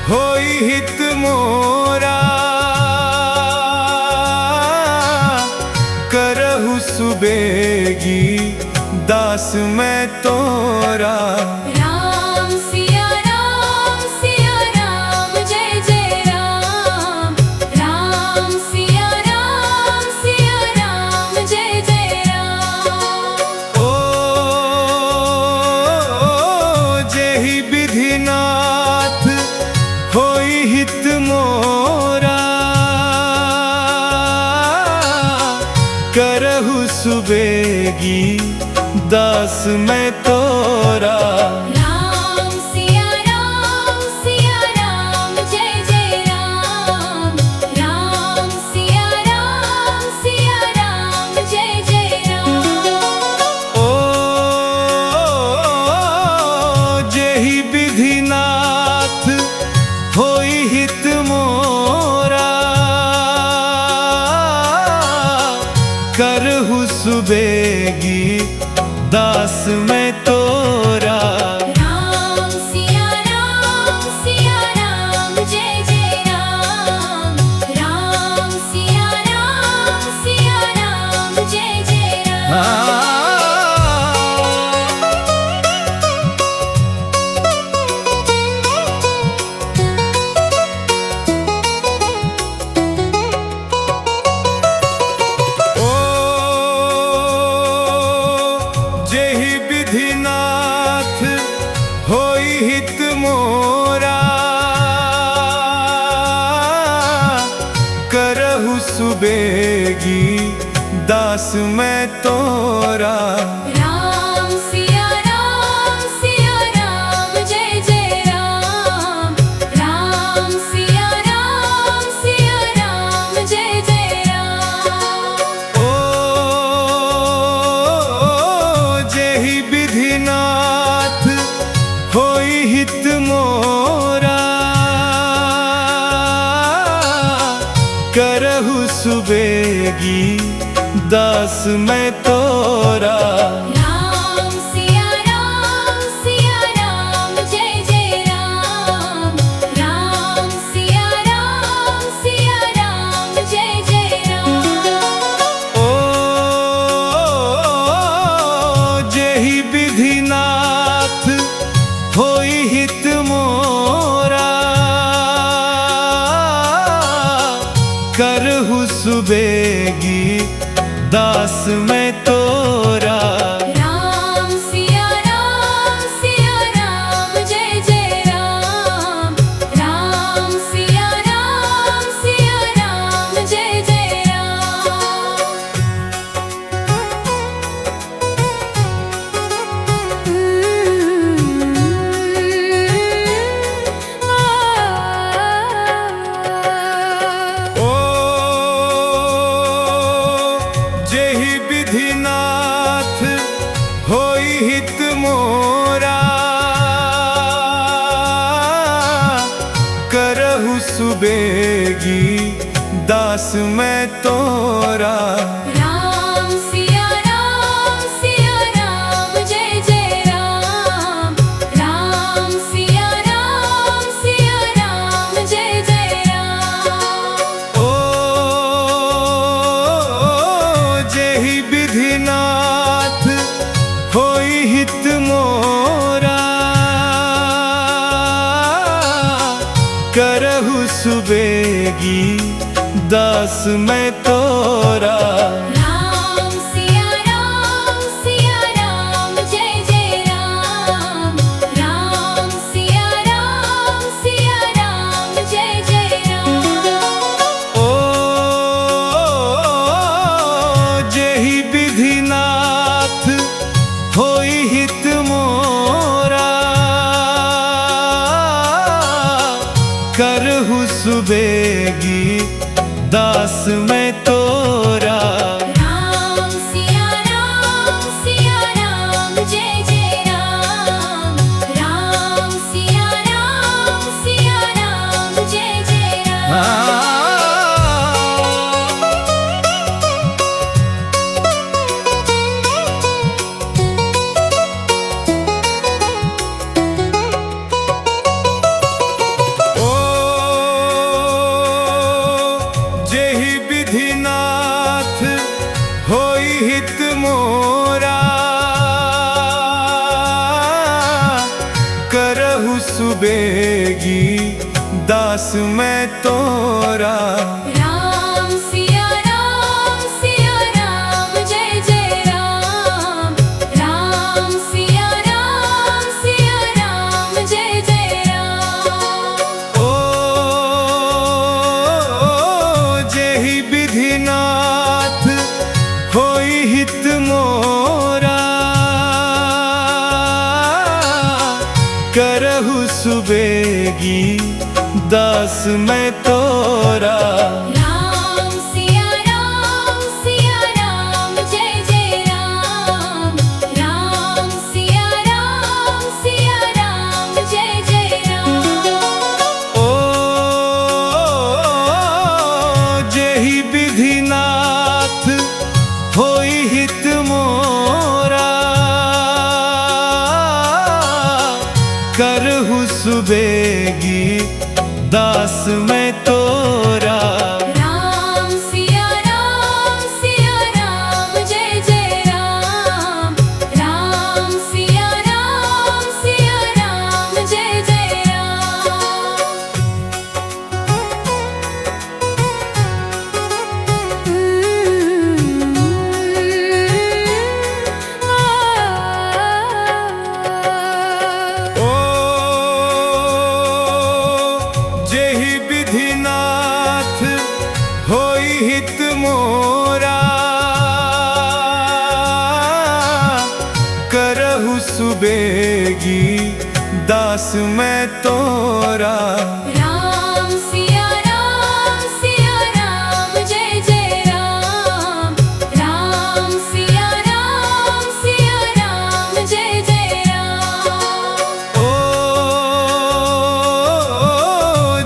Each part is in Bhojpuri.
होई हित मोरा, करहु सुबेगी दास मैं तोरा। राम सिया राम जय जय राम। राम सिया राम जय जय राम। ओ जेहि विधिनाथ होई हित मोरा, करहु सुबेगी दास मैं तोरा। राम सिया राम जय जय राम। राम सिया राम जय जय राम। ओ जेहि विधिनाथ होई हित मोरा, करहु सुबेगी दास मैं तोरा। राम सिया राम जय जय राम। राम सिया राम जय जय राम। जेहि विधिनाथ होई हित मोरा, करहु सुबेगी दास मैं तोरा। राम सिया राम जय जय राम। राम सिया राम जय जय राम। ओ जेहि विधिनाथ होई हित मोरा, करहु सुबेगी दास मैं तोरा। राम सिया राम जय जय राम। राम सिया राम जय जय राम। ओ जेहि विधिनाथ होई हित मोरा, करहु सुबेगी दास मैं तोरा। राम सिया राम जय जय राम। राम सिया राम जय जय राम। ओ जेहि विधिनाथ होई हित मोरा, करहु सुबेगी दास मैं तोरा। राम सिया राम जय जय राम। राम सिया राम जय जय राम। ओ जेहि विधिनाथ होई हित मोरा, करहु सुबेगी दास मैं तोरा। राम सिया राम जय जय राम। राम सिया राम जय जय राम। ओ जेहि विधिनाथ होई हित मोरा, करहु सुबेगी दास मैं तोरा। राम सिया राम जय जय राम। राम सिया राम जय जय राम। ओ सुबेगी दास मैं तोरा। राम सिया राम जय जय राम। राम सिया राम जय जय राम। ओ जेहि विधिनाथ होई हित मोरा, करहु सुबेगी दास मैं तोरा। राम सिया राम जय जय राम। राम सिया राम जय जय राम। ओ जेहि विधिनाथ होई हित मोरा, करहु सुबेगी दास मैं तोरा। राम सिया राम जय जय राम। राम सिया राम जय जय राम। ओ जेहि विधिनाथ होई हित मोरा, करहु सुबेगी दास मैं तोरा। राम सिया राम जय जय राम। राम सिया राम जय जय राम। ओ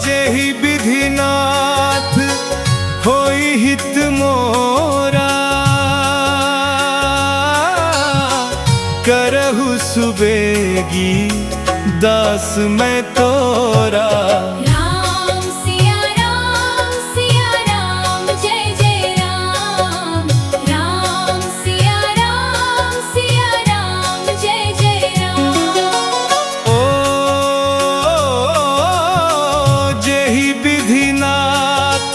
जेहि विधिनाथ होई हित मोरा, करहु सुबेगी दास मैं तोरा। राम सिया राम जय जय राम। राम सिया राम जय जय राम। ओ जेहि विधिनाथ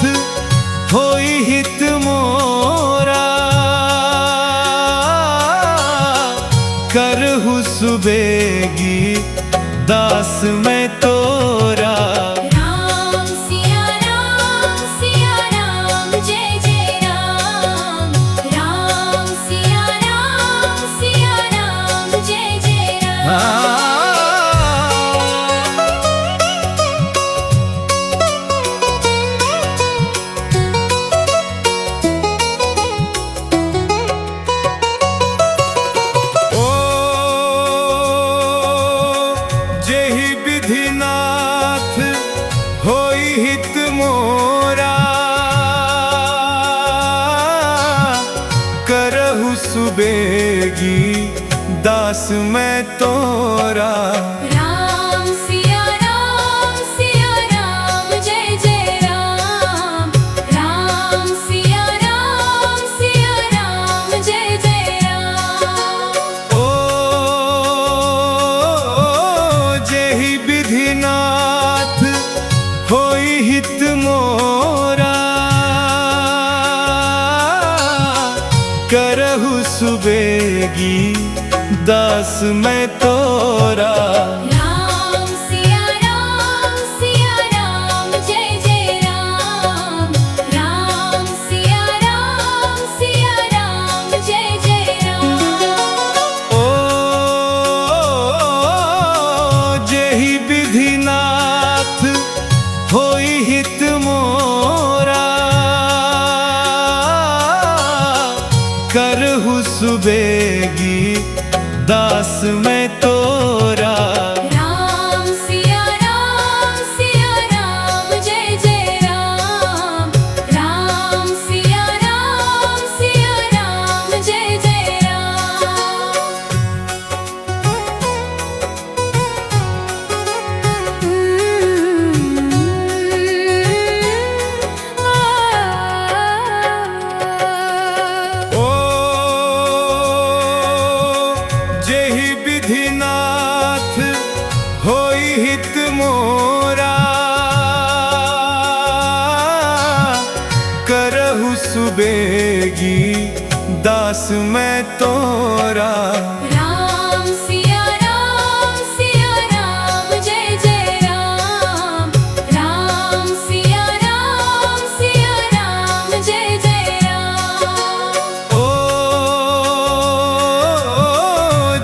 होई हित मोरा, करहु सुबेगी दास मैं तोरा। राम सिया राम जय जय राम। राम सिया राम जय जय राम। ओ जेहि विधिनाथ होई हित मोरा, करहु सुबेगी दास मैं तोरा। राम सिया राम जय जय राम। राम सिया राम जय जय राम। ओ जेहि विधिनाथ होई हित मोरा, करहु सुबेगी दास मैं तोरा। राम सिया राम जय जय राम। राम सिया राम जय जय राम। ओ जेहि विधिनाथ होई हित मोरा, करहु सुबेगी दास मैं तो तोरा। राम सिया राम जय जय राम। राम सिया राम जय जय राम। ओ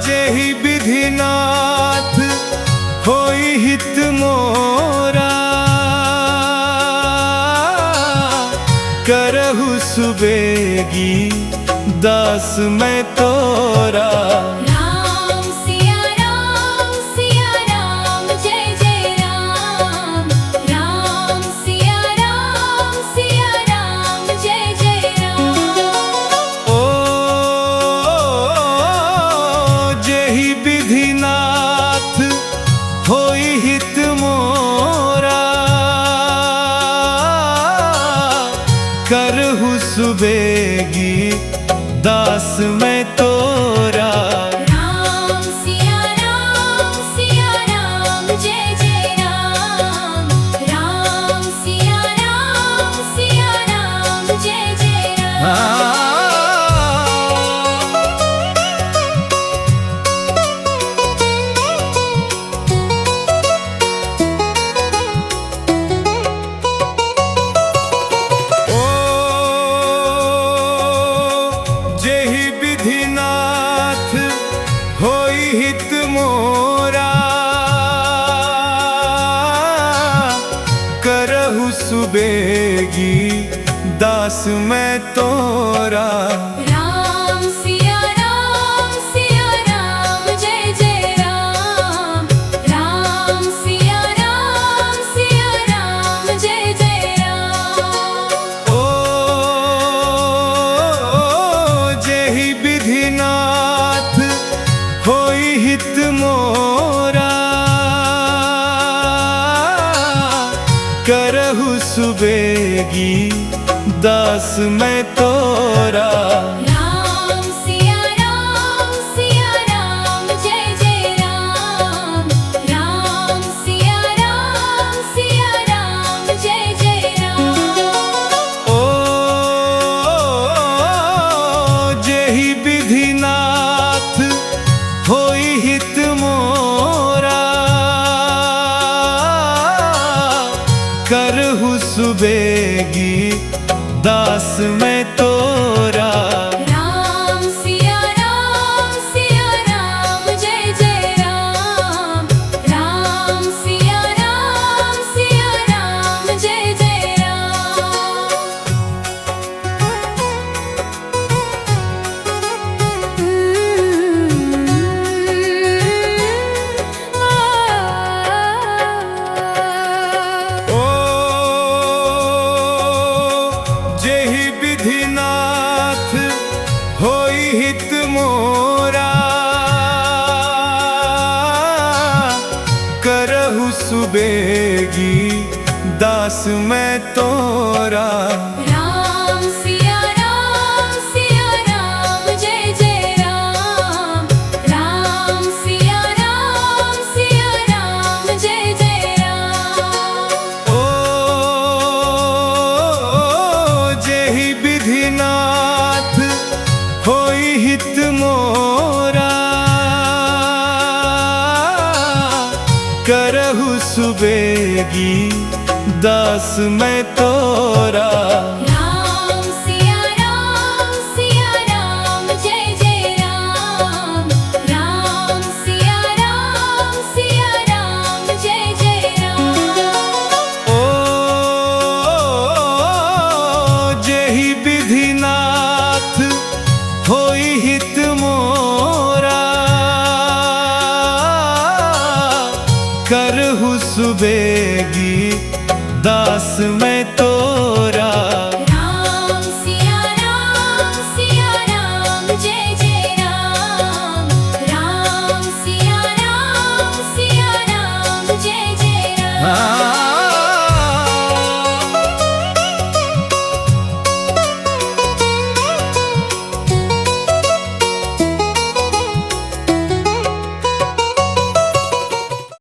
जेहि विधिनाथ होई हित मोरा, करहु सुबेगी दास मैं तोरा। राम सिया राम जय जय राम। राम सिया राम जय जय राम। ओ जेहि विधिनाथ होई हित मोरा, करहु सुबेगी दास मैं तोरा। राम सिया राम जय जय राम। राम सिया राम जय जय राम। जेहि विधिनाथ होई हित मोरा, करहु सुबेगी दास मैं तोरा। राम सिया राम जय जय राम। राम सिया राम जय जय राम। ओ जेहि विधिनाथ होई हित मोरा, करहु सुबेगी दास मैं तोरा। राम सिया राम जय जय राम। राम सिया राम जय जय राम। ओ जेहि विधिनाथ होई हित मोरा, करहु सुबेगी दास मैं तोरा। राम सिया राम जय जय राम। राम सिया राम जय जय राम। ओ जेहि विधिनाथ होई हित मोरा, करहु सुबेगी दास मैं तोरा। राम सिया राम जय जय राम। राम सिया राम जय जय राम। ओ जेहि विधिनाथ होई हित मोरा, करहु सुबेगी दास मैं तोरा। राम सिया राम जय जय राम। राम सिया राम जय जय राम। ओ जेहि विधिनाथ होई हित मोरा, करहु सुबेगी दास मैं